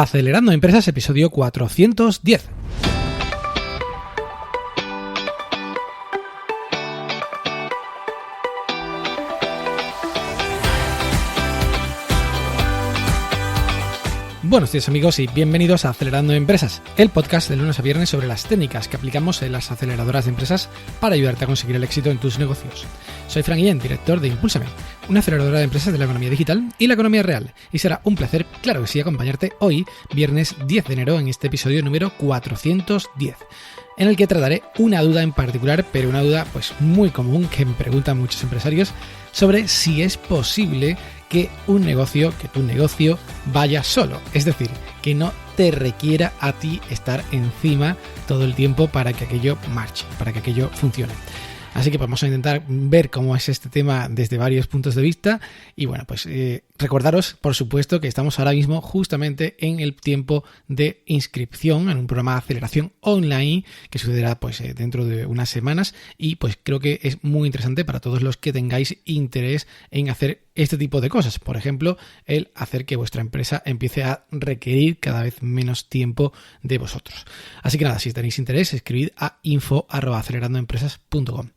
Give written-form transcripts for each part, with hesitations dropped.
Acelerando Empresas, episodio 410. Buenos días amigos y bienvenidos a Acelerando Empresas, el podcast de lunes a viernes sobre las técnicas que aplicamos en las aceleradoras de empresas para ayudarte a conseguir el éxito en tus negocios. Soy Fran Guillén, director de Impúlsame, una aceleradora de empresas de la economía digital y la economía real, y será un placer, claro que sí, acompañarte hoy, viernes 10 de enero, en este episodio número 410, en el que trataré una duda en particular, pero una duda pues muy común que me preguntan muchos empresarios sobre si es posible que tu negocio vaya solo, es decir, que no te requiera a ti estar encima todo el tiempo para que aquello marche, para que aquello funcione. Así que vamos a intentar ver cómo es este tema desde varios puntos de vista y bueno, pues recordaros, por supuesto, que estamos ahora mismo justamente en el tiempo de inscripción en un programa de aceleración online que sucederá pues dentro de unas semanas y pues creo que es muy interesante para todos los que tengáis interés en hacer este tipo de cosas. Por ejemplo, el hacer que vuestra empresa empiece a requerir cada vez menos tiempo de vosotros. Así que nada, si tenéis interés, escribid a info@acelerandoempresas.com.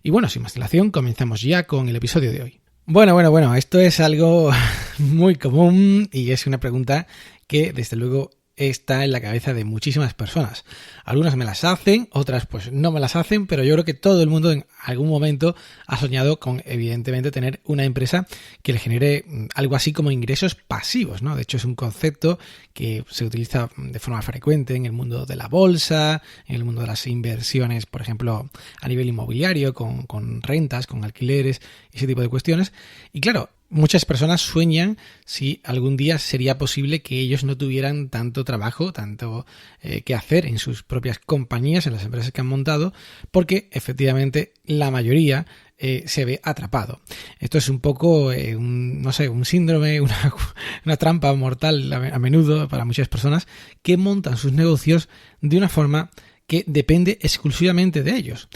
Y bueno, sin más dilación, comenzamos ya con el episodio de hoy. Bueno, esto es algo muy común y es una pregunta que desde luego está en la cabeza de muchísimas personas. Algunas me las hacen, otras pues no me las hacen, pero yo creo que todo el mundo en algún momento ha soñado con, evidentemente, tener una empresa que le genere algo así como ingresos pasivos, ¿no? De hecho, es un concepto que se utiliza de forma frecuente en el mundo de la bolsa, en el mundo de las inversiones, por ejemplo, a nivel inmobiliario, con rentas, con alquileres, ese tipo de cuestiones. Y claro, muchas personas sueñan si algún día sería posible que ellos no tuvieran tanto trabajo, tanto que hacer en sus propias compañías, en las empresas que han montado, porque efectivamente la mayoría se ve atrapado. Esto es un poco, un síndrome, una trampa mortal a menudo para muchas personas que montan sus negocios de una forma que depende exclusivamente de ellos.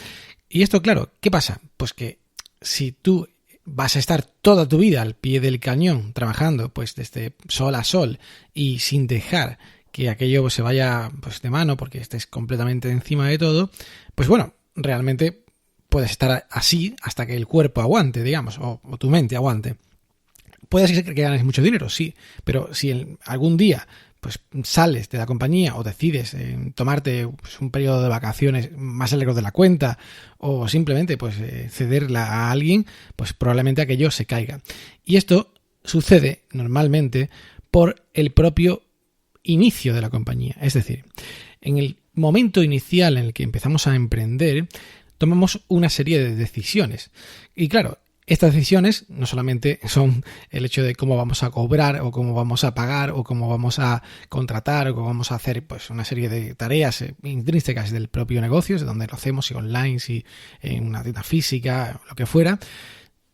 Y esto, claro, ¿qué pasa? Pues que si tú vas a estar toda tu vida al pie del cañón trabajando pues desde sol a sol y sin dejar que aquello se vaya pues de mano porque estés completamente encima de todo, pues bueno, realmente puedes estar así hasta que el cuerpo aguante, digamos, o tu mente aguante. Puede ser que ganes mucho dinero, sí, pero si algún día pues sales de la compañía o decides tomarte pues, un periodo de vacaciones más largo de la cuenta o simplemente pues cederla a alguien, pues probablemente aquello se caiga. Y esto sucede normalmente por el propio inicio de la compañía. Es decir, en el momento inicial en el que empezamos a emprender, tomamos una serie de decisiones. Y claro, estas decisiones no solamente son el hecho de cómo vamos a cobrar o cómo vamos a pagar o cómo vamos a contratar o cómo vamos a hacer pues una serie de tareas intrínsecas del propio negocio, de donde lo hacemos, si online, si en una tienda física, lo que fuera,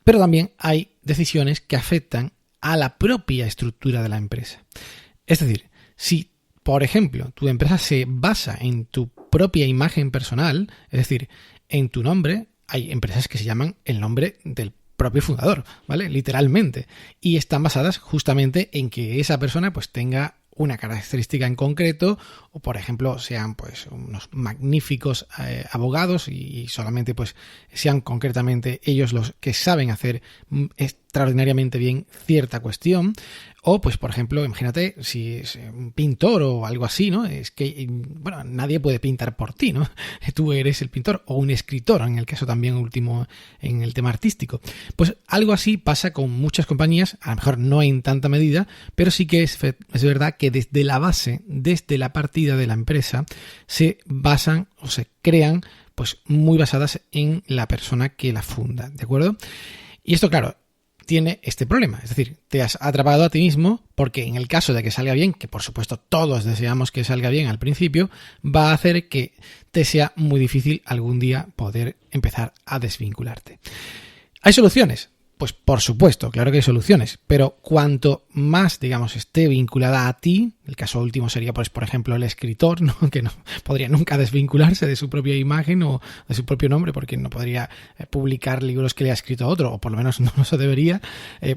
pero también hay decisiones que afectan a la propia estructura de la empresa. Es decir, si por ejemplo tu empresa se basa en tu propia imagen personal, es decir, en tu nombre, hay empresas que se llaman el nombre del propio fundador, ¿vale? Literalmente. Y están basadas justamente en que esa persona pues tenga una característica en concreto o, por ejemplo, sean pues unos magníficos abogados y solamente pues sean concretamente ellos los que saben hacer extraordinariamente bien cierta cuestión. O, pues, por ejemplo, imagínate si es un pintor o algo así, ¿no? Es que, bueno, nadie puede pintar por ti, ¿no? Tú eres el pintor, o un escritor, en el caso también último en el tema artístico. Pues algo así pasa con muchas compañías, a lo mejor no en tanta medida, pero sí que es verdad que desde la base, desde la partida de la empresa, se basan o se crean, pues, muy basadas en la persona que la funda, ¿de acuerdo? Y esto, claro, tiene este problema, es decir, te has atrapado a ti mismo porque en el caso de que salga bien, que por supuesto todos deseamos que salga bien al principio, va a hacer que te sea muy difícil algún día poder empezar a desvincularte. ¿Hay soluciones? Pues por supuesto, claro que hay soluciones, pero cuanto más, digamos, esté vinculada a ti, El caso último sería, pues, por ejemplo, el escritor, ¿no? Que no podría nunca desvincularse de su propia imagen o de su propio nombre, porque no podría publicar libros que le ha escrito otro, o por lo menos no se debería.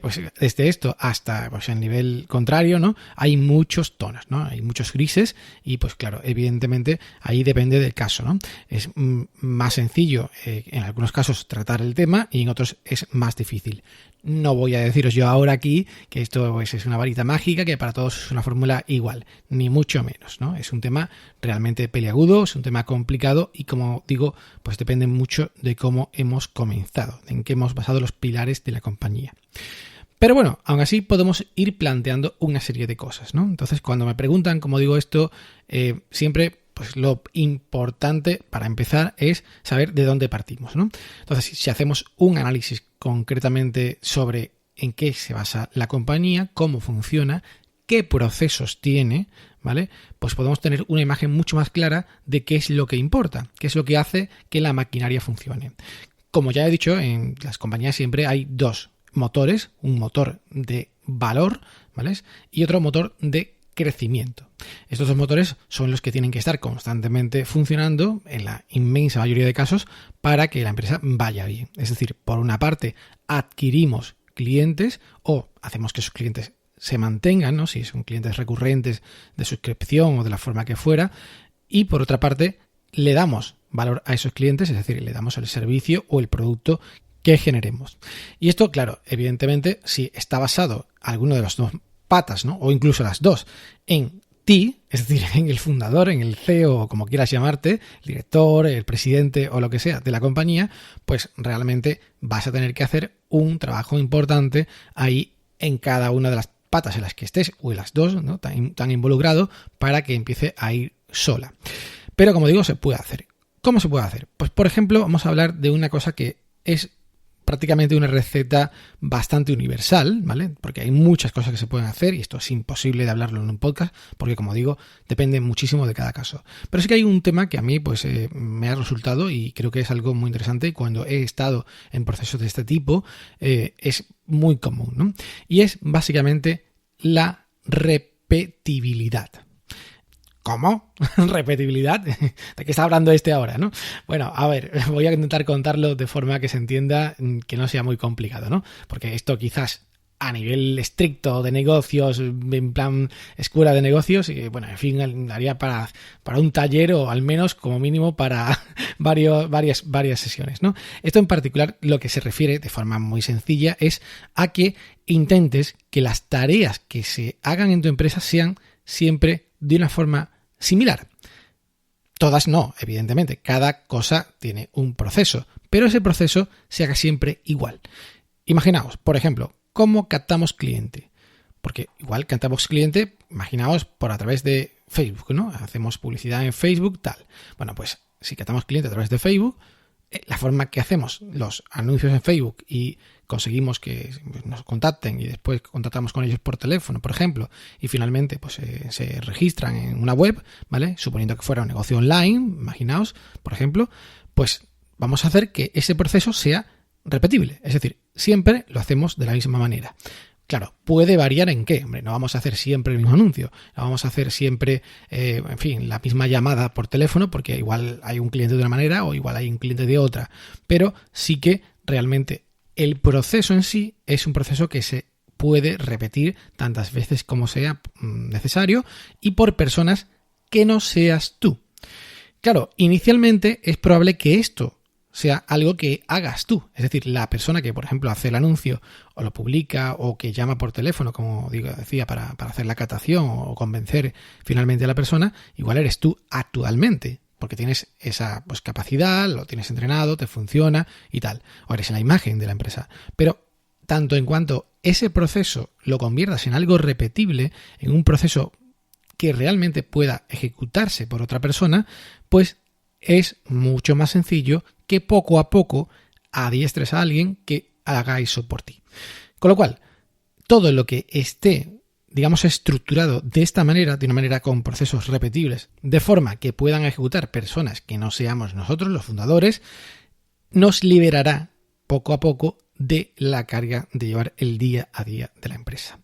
Pues desde esto hasta pues el nivel contrario, ¿no? Hay muchos tonos, ¿no? Hay muchos grises y, pues claro, evidentemente ahí depende del caso, ¿no? Es más sencillo en algunos casos tratar el tema y en otros es más difícil. No voy a deciros yo ahora aquí que esto pues, es una varita mágica, que para todos es una fórmula igual, ni mucho menos, ¿no? Es un tema realmente peliagudo, es un tema complicado y, como digo, pues depende mucho de cómo hemos comenzado, en qué hemos basado los pilares de la compañía. Pero bueno, aún así podemos ir planteando una serie de cosas, ¿no? Entonces, cuando me preguntan cómo digo esto, siempre pues lo importante para empezar es saber de dónde partimos, ¿no? Entonces, si hacemos un análisis concretamente sobre en qué se basa la compañía, cómo funciona, qué procesos tiene, ¿vale? Pues podemos tener una imagen mucho más clara de qué es lo que importa, qué es lo que hace que la maquinaria funcione. Como ya he dicho, en las compañías siempre hay dos motores, un motor de valor, ¿vale? Y otro motor de crecimiento. Estos dos motores son los que tienen que estar constantemente funcionando en la inmensa mayoría de casos para que la empresa vaya bien. Es decir, por una parte adquirimos clientes o hacemos que esos clientes se mantengan, ¿no? Si son clientes recurrentes de suscripción o de la forma que fuera, y por otra parte le damos valor a esos clientes, es decir, le damos el servicio o el producto que generemos. Y esto, claro, evidentemente, si está basado alguno de las dos patas, ¿no? O incluso las dos, en ti, es decir, en el fundador, en el CEO, o como quieras llamarte, el director, el presidente o lo que sea de la compañía, pues realmente vas a tener que hacer un trabajo importante ahí en cada una de las patas en las que estés, o en las dos, ¿no? tan involucrado, para que empiece a ir sola. Pero como digo, se puede hacer. ¿Cómo se puede hacer? Pues por ejemplo, vamos a hablar de una cosa que es prácticamente una receta bastante universal, ¿vale? Porque hay muchas cosas que se pueden hacer y esto es imposible de hablarlo en un podcast porque, como digo, depende muchísimo de cada caso. Pero sí que hay un tema que a mí pues me ha resultado y creo que es algo muy interesante y cuando he estado en procesos de este tipo es muy común, ¿no? Y es básicamente la repetibilidad. ¿Cómo? ¿Repetibilidad? ¿De qué está hablando este ahora, no? Bueno, a ver, voy a intentar contarlo de forma que se entienda, que no sea muy complicado, ¿no? Porque esto quizás a nivel estricto de negocios, en plan escuela de negocios, y bueno, en fin, daría para un taller o al menos como mínimo para varias sesiones, ¿no? Esto en particular lo que se refiere de forma muy sencilla es a que intentes que las tareas que se hagan en tu empresa sean siempre de una forma similar. Todas no, evidentemente. Cada cosa tiene un proceso, pero ese proceso se haga siempre igual. Imaginaos, por ejemplo, cómo captamos cliente. Porque igual captamos cliente, imaginaos, por a través de Facebook, ¿no? Hacemos publicidad en Facebook, tal. Bueno, pues si captamos cliente a través de Facebook, la forma que hacemos los anuncios en Facebook y conseguimos que nos contacten y después contactamos con ellos por teléfono, por ejemplo, y finalmente pues se registran en una web, ¿vale? Suponiendo que fuera un negocio online, imaginaos, por ejemplo, pues vamos a hacer que ese proceso sea repetible, es decir, siempre lo hacemos de la misma manera. Claro, puede variar en qué. Hombre, no vamos a hacer siempre el mismo anuncio, no vamos a hacer siempre, en fin, la misma llamada por teléfono, porque igual hay un cliente de una manera o igual hay un cliente de otra, pero sí que realmente el proceso en sí es un proceso que se puede repetir tantas veces como sea necesario y por personas que no seas tú. Claro, inicialmente es probable que esto sea algo que hagas tú. Es decir, la persona que, por ejemplo, hace el anuncio o lo publica o que llama por teléfono, como decía, para hacer la captación o convencer finalmente a la persona, igual eres tú actualmente, porque tienes esa pues, capacidad, lo tienes entrenado, te funciona y tal. O eres la imagen de la empresa. Pero tanto en cuanto ese proceso lo conviertas en algo repetible, en un proceso que realmente pueda ejecutarse por otra persona, pues es mucho más sencillo que poco a poco adiestres a alguien que haga eso por ti. Con lo cual, todo lo que esté, digamos, estructurado de esta manera, de una manera con procesos repetibles, de forma que puedan ejecutar personas que no seamos nosotros, los fundadores, nos liberará poco a poco de la carga de llevar el día a día de la empresa.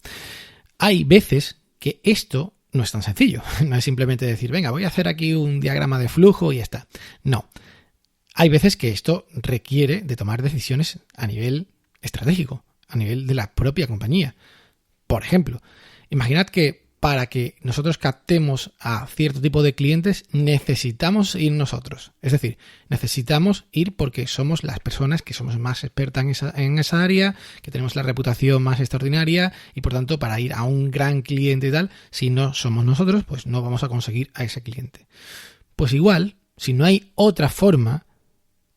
Hay veces que esto no es tan sencillo. No es simplemente decir, venga, voy a hacer aquí un diagrama de flujo y ya está. No. Hay veces que esto requiere de tomar decisiones a nivel estratégico, a nivel de la propia compañía. Por ejemplo, imaginad que para que nosotros captemos a cierto tipo de clientes necesitamos ir nosotros. Es decir, necesitamos ir porque somos las personas que somos más expertas en esa área, que tenemos la reputación más extraordinaria y por tanto para ir a un gran cliente y tal, si no somos nosotros, pues no vamos a conseguir a ese cliente. Pues igual, si no hay otra forma,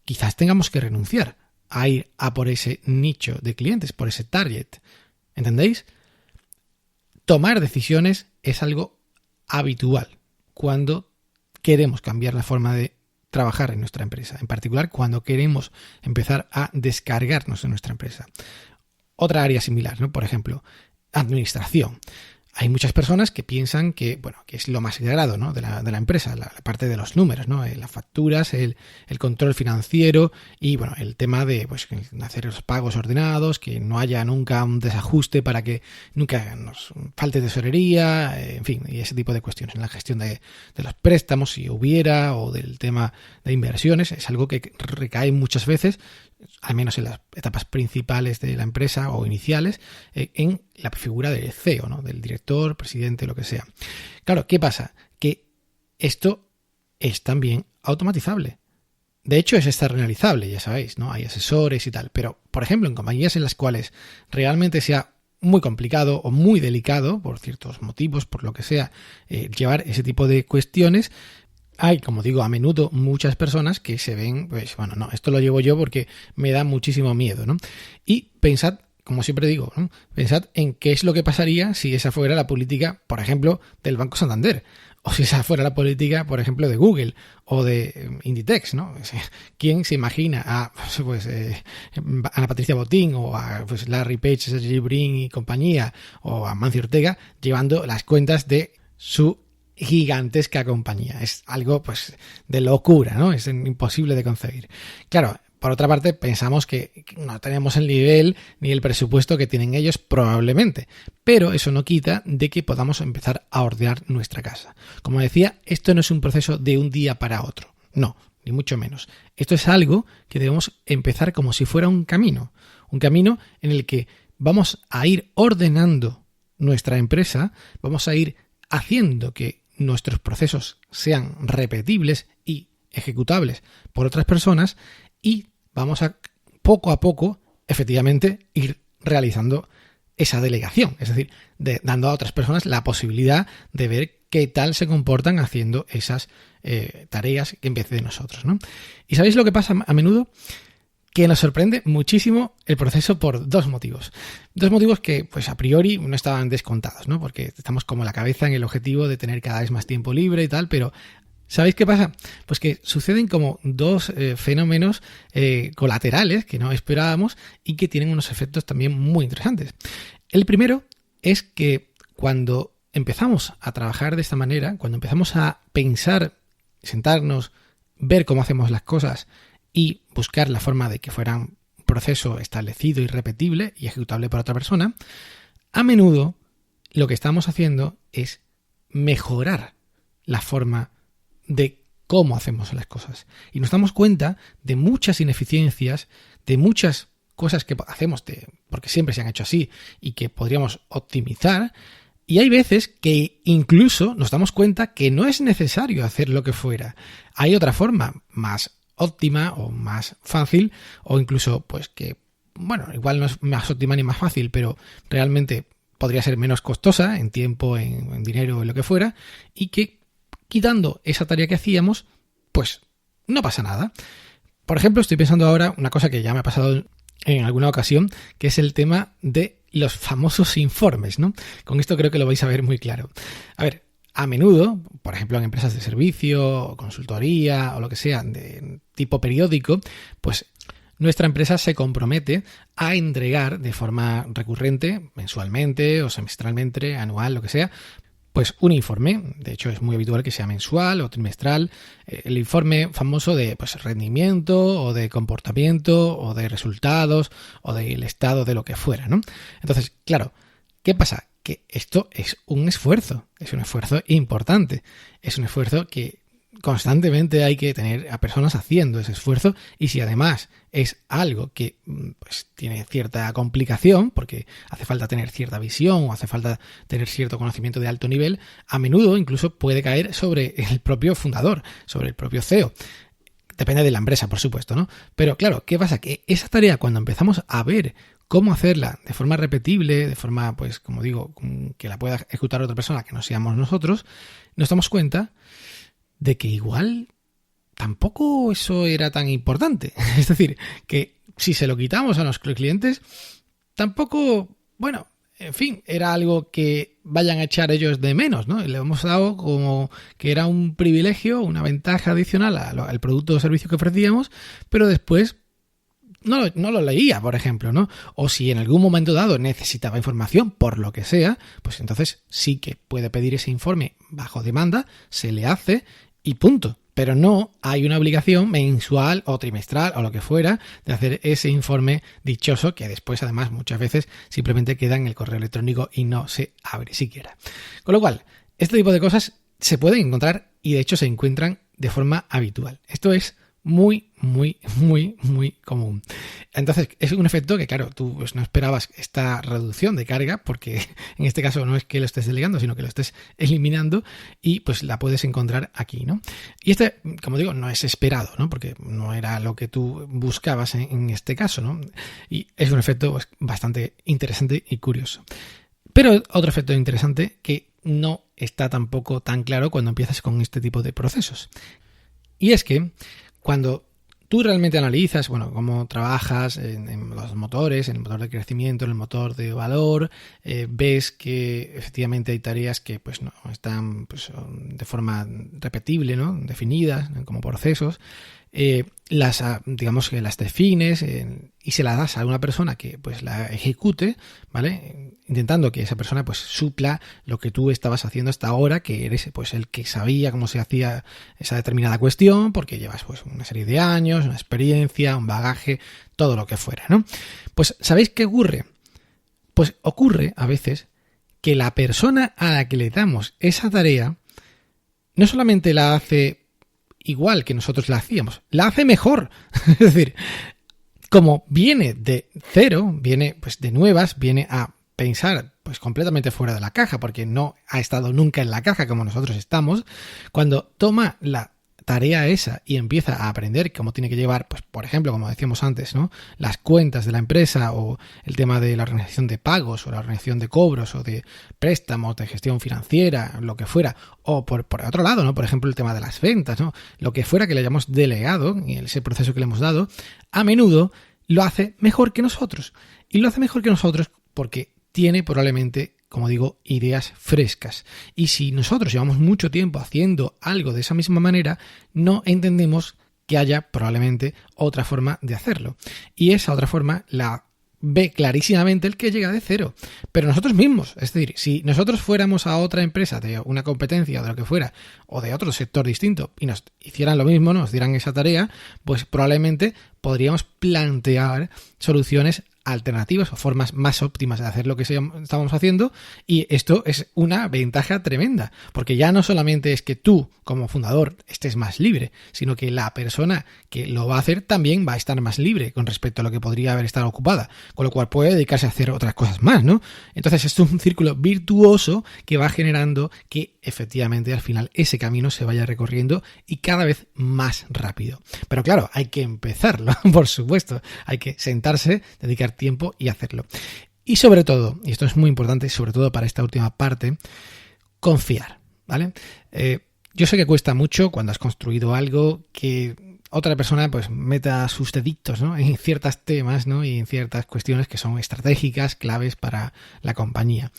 quizás tengamos que renunciar a ir a por ese nicho de clientes, por ese target. ¿Entendéis? Tomar decisiones es algo habitual cuando queremos cambiar la forma de trabajar en nuestra empresa, en particular cuando queremos empezar a descargarnos de nuestra empresa. Otra área similar, ¿no? Por ejemplo, administración. Hay muchas personas que piensan que, bueno, que es lo más sagrado, ¿no? de la empresa, la parte de los números, ¿no? Las facturas, el control financiero y, bueno, el tema de pues, hacer los pagos ordenados, que no haya nunca un desajuste para que nunca nos falte tesorería, en fin, y ese tipo de cuestiones. En la gestión de los préstamos, si hubiera, o del tema de inversiones, es algo que recae muchas veces, al menos en las etapas principales de la empresa o iniciales, en la figura del CEO, ¿no? Del director, presidente, lo que sea. Claro, ¿qué pasa? Que esto es también automatizable. De hecho, es externalizable, ya sabéis, ¿no? Hay asesores y tal. Pero, por ejemplo, en compañías en las cuales realmente sea muy complicado o muy delicado, por ciertos motivos, por lo que sea, llevar ese tipo de cuestiones, hay, como digo, a menudo muchas personas que se ven, pues bueno, no, esto lo llevo yo porque me da muchísimo miedo, ¿no? Y pensad, como siempre digo, ¿no? Pensad en qué es lo que pasaría si esa fuera la política, por ejemplo, del Banco Santander, o si esa fuera la política, por ejemplo, de Google o de Inditex, ¿no? ¿Quién se imagina a Ana Patricia Botín o a pues, Larry Page, Sergey Brin y compañía, o a Mancio Ortega llevando las cuentas de su gigantesca compañía? Es algo pues de locura, ¿no? Es imposible de concebir. Claro, por otra parte, pensamos que no tenemos el nivel ni el presupuesto que tienen ellos probablemente, pero eso no quita de que podamos empezar a ordenar nuestra casa. Como decía, esto no es un proceso de un día para otro, no, ni mucho menos. Esto es algo que debemos empezar como si fuera un camino en el que vamos a ir ordenando nuestra empresa, vamos a ir haciendo que nuestros procesos sean repetibles y ejecutables por otras personas y vamos a poco, efectivamente, ir realizando esa delegación, es decir, dando a otras personas la posibilidad de ver qué tal se comportan haciendo esas tareas en vez de nosotros, ¿no? ¿Y sabéis lo que pasa a menudo? Que nos sorprende muchísimo el proceso por dos motivos. Dos motivos que, pues a priori, no estaban descontados, ¿no? Porque estamos como la cabeza en el objetivo de tener cada vez más tiempo libre y tal, pero ¿sabéis qué pasa? Pues que suceden como dos fenómenos colaterales que no esperábamos y que tienen unos efectos también muy interesantes. El primero es que cuando empezamos a trabajar de esta manera, cuando empezamos a pensar, sentarnos, ver cómo hacemos las cosas y buscar la forma de que fuera un proceso establecido y repetible y ejecutable por otra persona, a menudo lo que estamos haciendo es mejorar la forma de cómo hacemos las cosas. Y nos damos cuenta de muchas ineficiencias, de muchas cosas que hacemos porque siempre se han hecho así y que podríamos optimizar. Y hay veces que incluso nos damos cuenta que no es necesario hacer lo que fuera. Hay otra forma más óptima o más fácil, o incluso pues que, bueno, igual no es más óptima ni más fácil, pero realmente podría ser menos costosa en tiempo, en dinero, en lo que fuera, y que quitando esa tarea que hacíamos, pues no pasa nada. Por ejemplo, estoy pensando ahora una cosa que ya me ha pasado en alguna ocasión, que es el tema de los famosos informes, ¿no? Con esto creo que lo vais a ver muy claro. A ver, a menudo, por ejemplo en empresas de servicio, consultoría o lo que sea, de tipo periódico, pues nuestra empresa se compromete a entregar de forma recurrente, mensualmente o semestralmente, anual, lo que sea, pues un informe. De hecho es muy habitual que sea mensual o trimestral, el informe famoso de pues rendimiento o de comportamiento o de resultados o del estado de lo que fuera, ¿no? Entonces, claro, ¿qué pasa? que esto es un esfuerzo importante, es un esfuerzo que constantemente hay que tener a personas haciendo ese esfuerzo, y si además es algo que pues tiene cierta complicación porque hace falta tener cierta visión o hace falta tener cierto conocimiento de alto nivel, a menudo incluso puede caer sobre el propio fundador, sobre el propio CEO. Depende de la empresa, por supuesto, ¿no? Pero claro, ¿qué pasa? Que esa tarea, cuando empezamos a ver cómo hacerla de forma repetible, de forma, pues, como digo, que la pueda ejecutar otra persona que no seamos nosotros, nos damos cuenta de que igual tampoco eso era tan importante. Es decir, que si se lo quitamos a los clientes, tampoco, bueno, en fin, era algo que vayan a echar ellos de menos, ¿no? Le hemos dado como que era un privilegio, una ventaja adicional al producto o servicio que ofrecíamos, pero después no lo leía, por ejemplo, ¿no? O si en algún momento dado necesitaba información, por lo que sea, pues entonces sí que puede pedir ese informe bajo demanda, se le hace y punto. Pero no hay una obligación mensual o trimestral o lo que fuera de hacer ese informe dichoso que después además muchas veces simplemente queda en el correo electrónico y no se abre siquiera. Con lo cual, este tipo de cosas se pueden encontrar y de hecho se encuentran de forma habitual. Esto es muy común. Entonces, es un efecto que, claro, tú pues, no esperabas esta reducción de carga, porque en este caso no es que lo estés delegando, sino que lo estés eliminando y pues la puedes encontrar aquí, ¿no? Y este, como digo, no es esperado, ¿no? Porque no era lo que tú buscabas en este caso, ¿no? Y es un efecto pues, bastante interesante y curioso. Pero otro efecto interesante que no está tampoco tan claro cuando empiezas con este tipo de procesos. Y es que cuando tú realmente analizas, bueno, cómo trabajas en los motores, en el motor de crecimiento, en el motor de valor, ves que efectivamente hay tareas que pues no están pues, de forma repetible, ¿no? Definidas, ¿no? Como procesos, digamos que las defines y se las das a una persona que pues la ejecute, ¿vale? Intentando que esa persona pues supla lo que tú estabas haciendo hasta ahora, que eres pues el que sabía cómo se hacía esa determinada cuestión, porque llevas pues una serie de años, una experiencia, un bagaje, todo lo que fuera, ¿no? Pues ¿sabéis qué ocurre? Pues ocurre a veces que la persona a la que le damos esa tarea no solamente la hace igual que nosotros la hacíamos, la hace mejor. Es decir, como viene de cero, viene pues de nuevas, viene a pensar pues completamente fuera de la caja, porque no ha estado nunca en la caja como nosotros estamos, cuando toma la tarea esa y empieza a aprender cómo tiene que llevar, pues por ejemplo, como decíamos antes, ¿no? Las cuentas de la empresa o el tema de la organización de pagos o la organización de cobros o de préstamos, de gestión financiera, lo que fuera, o por otro lado, ¿no? Por ejemplo, el tema de las ventas, ¿no? Lo que fuera que le hayamos delegado y ese proceso que le hemos dado, a menudo lo hace mejor que nosotros. Y lo hace mejor que nosotros porque tiene probablemente, como digo, ideas frescas. Y si nosotros llevamos mucho tiempo haciendo algo de esa misma manera, no entendemos que haya probablemente otra forma de hacerlo. Y esa otra forma la ve clarísimamente el que llega de cero. Pero nosotros mismos, es decir, si nosotros fuéramos a otra empresa de una competencia o de lo que fuera, o de otro sector distinto, y nos hicieran lo mismo, nos dieran esa tarea, pues probablemente podríamos plantear soluciones alternativas o formas más óptimas de hacer lo que estábamos haciendo, y esto es una ventaja tremenda, porque ya no solamente es que tú como fundador estés más libre, sino que la persona que lo va a hacer también va a estar más libre con respecto a lo que podría haber estado ocupada, con lo cual puede dedicarse a hacer otras cosas más, ¿no? Entonces esto es un círculo virtuoso que va generando que efectivamente al final ese camino se vaya recorriendo y cada vez más rápido. Pero claro, hay que empezarlo, por supuesto, hay que sentarse, dedicar tiempo y hacerlo. Y sobre todo, y esto es muy importante, sobre todo para esta última parte, confiar, ¿vale? Yo sé que cuesta mucho cuando has construido algo que otra persona pues meta sus deditos, ¿no? En ciertos temas, ¿no? Y en ciertas cuestiones que son estratégicas, claves para la compañía.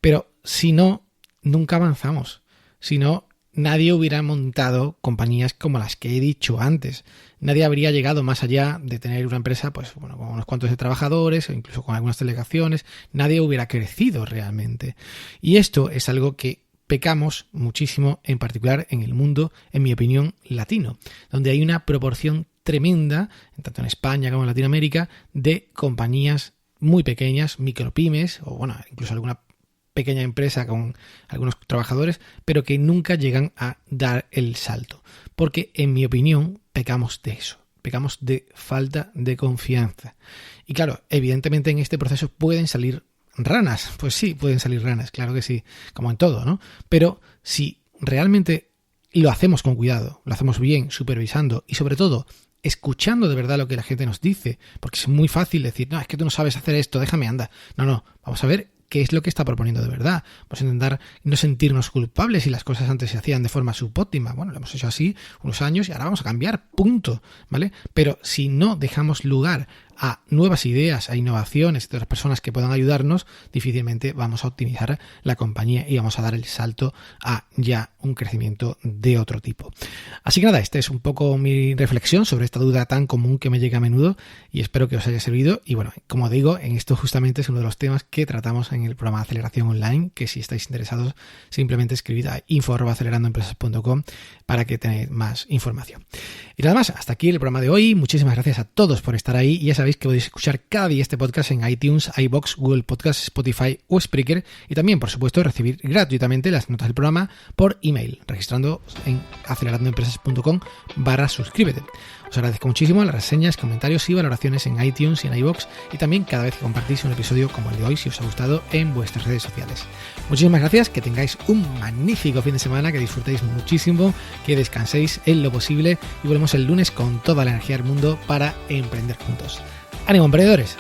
Pero si no, nunca avanzamos. Si no, nadie hubiera montado compañías como las que he dicho antes. Nadie habría llegado más allá de tener una empresa, pues bueno, con unos cuantos de trabajadores o incluso con algunas delegaciones. Nadie hubiera crecido realmente. Y esto es algo que pecamos muchísimo, en particular en el mundo, en mi opinión, latino, donde hay una proporción tremenda, tanto en España como en Latinoamérica, de compañías muy pequeñas, micropymes, o bueno, incluso alguna pequeña empresa con algunos trabajadores, pero que nunca llegan a dar el salto. Porque, en mi opinión, pecamos de eso. Pecamos de falta de confianza. Y claro, evidentemente en este proceso pueden salir ranas. Pues sí, pueden salir ranas, claro que sí, como en todo, ¿no? Pero si realmente lo hacemos con cuidado, lo hacemos bien, supervisando y sobre todo escuchando de verdad lo que la gente nos dice, porque es muy fácil decir, no, es que tú no sabes hacer esto, déjame, anda. No, vamos a ver qué es lo que está proponiendo de verdad. Vamos a intentar no sentirnos culpables si las cosas antes se hacían de forma subóptima. Bueno, lo hemos hecho así unos años y ahora vamos a cambiar, punto, ¿vale? Pero si no dejamos lugar a nuevas ideas, a innovaciones de otras personas que puedan ayudarnos, difícilmente vamos a optimizar la compañía y vamos a dar el salto a ya un crecimiento de otro tipo. Así que nada, esta es un poco mi reflexión sobre esta duda tan común que me llega a menudo y espero que os haya servido. Y bueno, como digo, en esto justamente es uno de los temas que tratamos en el programa de Aceleración Online, que si estáis interesados simplemente escribid a info@acelerandoempresas.com para que tengáis más información. Y nada más, hasta aquí el programa de hoy. Muchísimas gracias a todos por estar ahí y ya sabéis que podéis escuchar cada día este podcast en iTunes, iVoox, Google Podcasts, Spotify o Spreaker y también, por supuesto, recibir gratuitamente las notas del programa por email, registrando en acelerandoempresas.com/suscríbete. Os agradezco muchísimo las reseñas, comentarios y valoraciones en iTunes y en iVoox y también cada vez que compartís un episodio como el de hoy si os ha gustado en vuestras redes sociales. Muchísimas gracias, que tengáis un magnífico fin de semana, que disfrutéis muchísimo, que descanséis en lo posible y volvemos el lunes con toda la energía del mundo para emprender juntos. ¡Ánimo, emprendedores!